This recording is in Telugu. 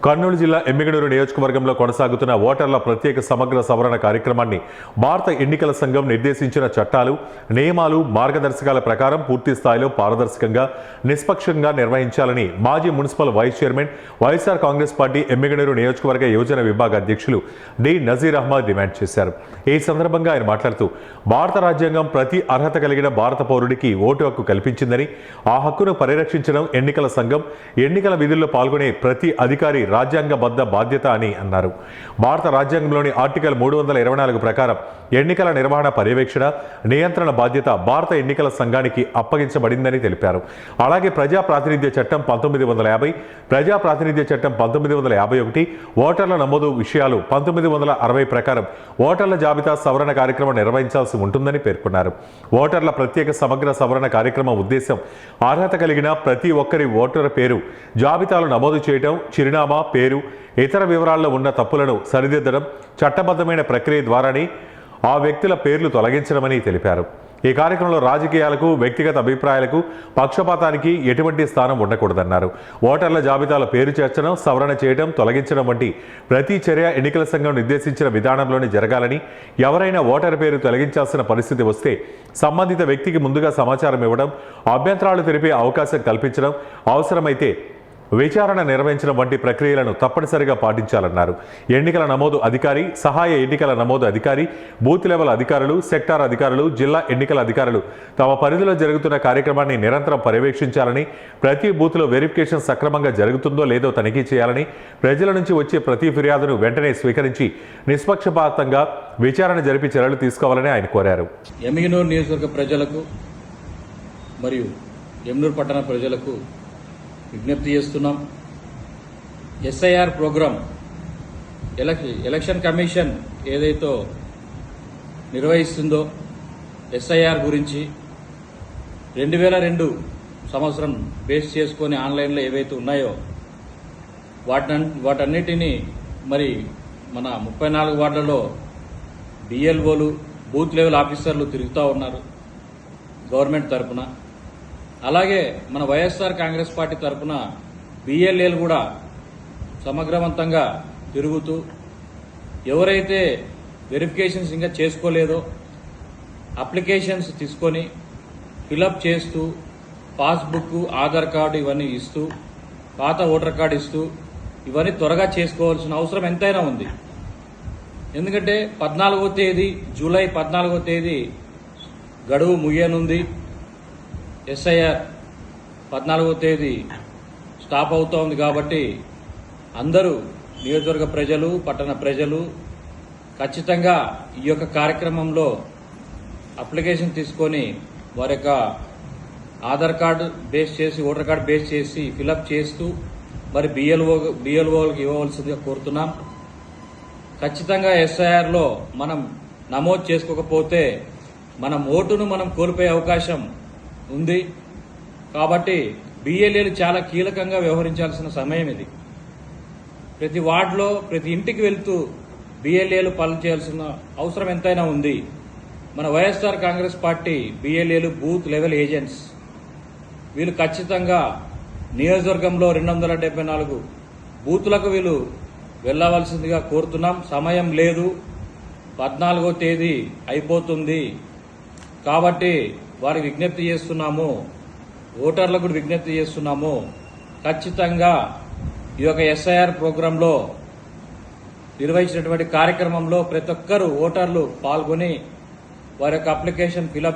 కర్నూలు జిల్లా ఎమ్మిగనూరు నియోజకవర్గంలో కొనసాగుతున్న ఓటర్ల ప్రత్యేక సమగ్ర సవరణ కార్యక్రమాన్ని భారత ఎన్నికల సంఘం నిర్దేశించిన చట్టాలు, నియమాలు, మార్గదర్శకాల ప్రకారం పూర్తి స్థాయిలో పారదర్శకంగా, నిష్పక్షంగా నిర్వహించాలని మాజీ municipal vice chairman, YSR Congress party Emmiganur నియోజకవర్గ యువజన విభాగ అధ్యక్షులు డి నజీర్ అహ్మద్ డిమాండ్ చేశారు. ఈ సందర్భంగా ఆయన మాట్లాడుతూ, భారత రాజ్యాంగం ప్రతి అర్హత కలిగిన భారత పౌరుడికి ఓటు హక్కు కల్పించిందని, ఆ హక్కును పరిరక్షించడం ఎన్నికల సంఘం, ఎన్నికల విధుల్లో పాల్గొనే ప్రతి అధికారి రాజ్యాంగబద్ధ బాధ్యత అని అన్నారు. భారత రాజ్యాంగంలోని ఆర్టికల్ 324 ప్రకారం ఎన్నికల నిర్వహణ, పర్యవేక్షణ, నియంత్రణ బాధ్యత భారత ఎన్నికల సంఘానికి అప్పగించబడిందని తెలిపారు. అలాగే ప్రజా ప్రాతినిధ్య చట్టం 1950, ప్రజా ప్రాతినిధ్య చట్టం 1951, ఓటర్ల నమోదు విషయాలు 1960 ప్రకారం ఓటర్ల జాబితా సవరణ కార్యక్రమం నిర్వహించాల్సి ఉంటుందని పేర్కొన్నారు. ఓటర్ల ప్రత్యేక సమగ్ర సవరణ కార్యక్రమం ఉద్దేశం అర్హత కలిగిన ప్రతి ఒక్కరి ఓటర్ పేరు జాబితాలో నమోదు చేయడం, చిరునామా, పేరు, ఇతర వివరాల్లో ఉన్న తప్పులను సరిదిద్దడం, చట్టబద్ధమైన ప్రక్రియ ద్వారానే ఆ వ్యక్తుల పేర్లు తొలగించడమని తెలిపారు. ఈ కార్యక్రమంలో రాజకీయాలకు, వ్యక్తిగత అభిప్రాయాలకు, పక్షపాతానికి ఎటువంటి స్థానం ఉండకూడదన్నారు. ఓటర్ల జాబితాలో పేరు చేర్చడం, సవరణ చేయడం, తొలగించడం వంటి ప్రతి చర్య ఎన్నికల సంఘం నిర్దేశించిన విధానంలోనే జరగాలని, ఎవరైనా ఓటరు పేరు తొలగించాల్సిన పరిస్థితి వస్తే సంబంధిత వ్యక్తికి ముందుగా సమాచారం ఇవ్వడం, అభ్యంతరాలు తెలిపే అవకాశం కల్పించడం, అవసరమైతే విచారణ నిర్వహించడం వంటి ప్రక్రియలను తప్పనిసరిగా పాటించాలన్నారు. ఎన్నికల నమోదు అధికారి, సహాయ ఎన్నికల నమోదు అధికారి, బూత్ లెవెల్ అధికారులు, సెక్టార్ అధికారులు, జిల్లా ఎన్నికల అధికారులు తమ పరిధిలో జరుగుతున్న కార్యక్రమాన్ని నిరంతరం పర్యవేక్షించాలని, ప్రతి బూత్లో వెరిఫికేషన్ సక్రమంగా జరుగుతుందో లేదో తనిఖీ చేయాలని, ప్రజల నుంచి వచ్చే ప్రతి ఫిర్యాదును వెంటనే స్వీకరించి నిష్పక్షపాతంగా విచారణ జరిపి చర్యలు తీసుకోవాలని ఆయన కోరారు. ఎమ్మిగనూరు నియోజకవర్గ ప్రజలకు మరియు ఎమ్మిగనూరు పట్టణ ప్రజలకు విజ్ఞప్తి చేస్తున్నాం. ఎస్ఐఆర్ ప్రోగ్రాం ఎలక్షన్ కమిషన్ ఏదైతే నిర్వహిస్తుందో ఎస్ఐఆర్ గురించి 2002 సంవత్సరం బేస్ చేసుకొని ఆన్లైన్లో ఏవైతే ఉన్నాయో వాటన్నిటినీ మరి మన 34 వార్డులలో బిఎల్ఓలు, బూత్ లెవెల్ ఆఫీసర్లు తిరుగుతూ ఉన్నారు గవర్నమెంట్ తరఫున. అలాగే మన వైఎస్ఆర్ కాంగ్రెస్ పార్టీ తరఫున బిఎల్ఏలు కూడా సమగ్రవంతంగా తిరుగుతూ ఎవరైతే వెరిఫికేషన్స్ ఇంకా చేసుకోలేదో అప్లికేషన్స్ తీసుకొని ఫిలప్ చేస్తూ పాస్బుక్, ఆధార్ కార్డు ఇవన్నీ ఇస్తూ, పాత ఓటర్ కార్డు ఇస్తూ ఇవన్నీ త్వరగా చేసుకోవాల్సిన అవసరం ఎంతైనా ఉంది. ఎందుకంటే 14వ తేదీ, జూలై 14వ తేదీ గడువు ముగియనుంది. ఎస్ఐఆర్ 14వ తేదీ స్టాప్ అవుతా ఉంది. కాబట్టి అందరూ నియోజకవర్గ ప్రజలు, పట్టణ ప్రజలు ఖచ్చితంగా ఈ యొక్క కార్యక్రమంలో అప్లికేషన్ తీసుకొని వారి యొక్క ఆధార్ కార్డు బేస్ చేసి, ఓటర్ కార్డు బేస్ చేసి ఫిలప్ చేస్తూ మరి బిఎల్ఓలకు ఇవ్వవలసిందిగా కోరుతున్నాం. ఖచ్చితంగా ఎస్ఐఆర్లో మనం నమోదు చేసుకోకపోతే మనం ఓటును మనం కోల్పోయే అవకాశం ఉంది. కాబట్టి బిఎల్ఏలు చాలా కీలకంగా వ్యవహరించాల్సిన సమయం ఇది. ప్రతి వార్డులో, ప్రతి ఇంటికి వెళ్తూ బిఎల్ఏలు పనులు చేయాల్సిన అవసరం ఎంతైనా ఉంది. మన వైఎస్ఆర్ కాంగ్రెస్ పార్టీ బిఎల్ఏలు బూత్ లెవెల్ ఏజెంట్స్ వీళ్ళు ఖచ్చితంగా నియోజకవర్గంలో 274 బూతులకు వీళ్ళు వెళ్లవలసిందిగా కోరుతున్నాం. సమయం లేదు, 14వ తేదీ అయిపోతుంది. కాబట్టి వారికి విజ్ఞప్తి చేస్తున్నాము, ఓటర్లకు కూడా విజ్ఞప్తి చేస్తున్నాము. ఖచ్చితంగా ఈ యొక్క ఎస్ఐఆర్ ప్రోగ్రాంలో నిర్వహించినటువంటి కార్యక్రమంలో ప్రతి ఒక్కరూ ఓటర్లు పాల్గొని వారి యొక్క అప్లికేషన్ ఫిలప్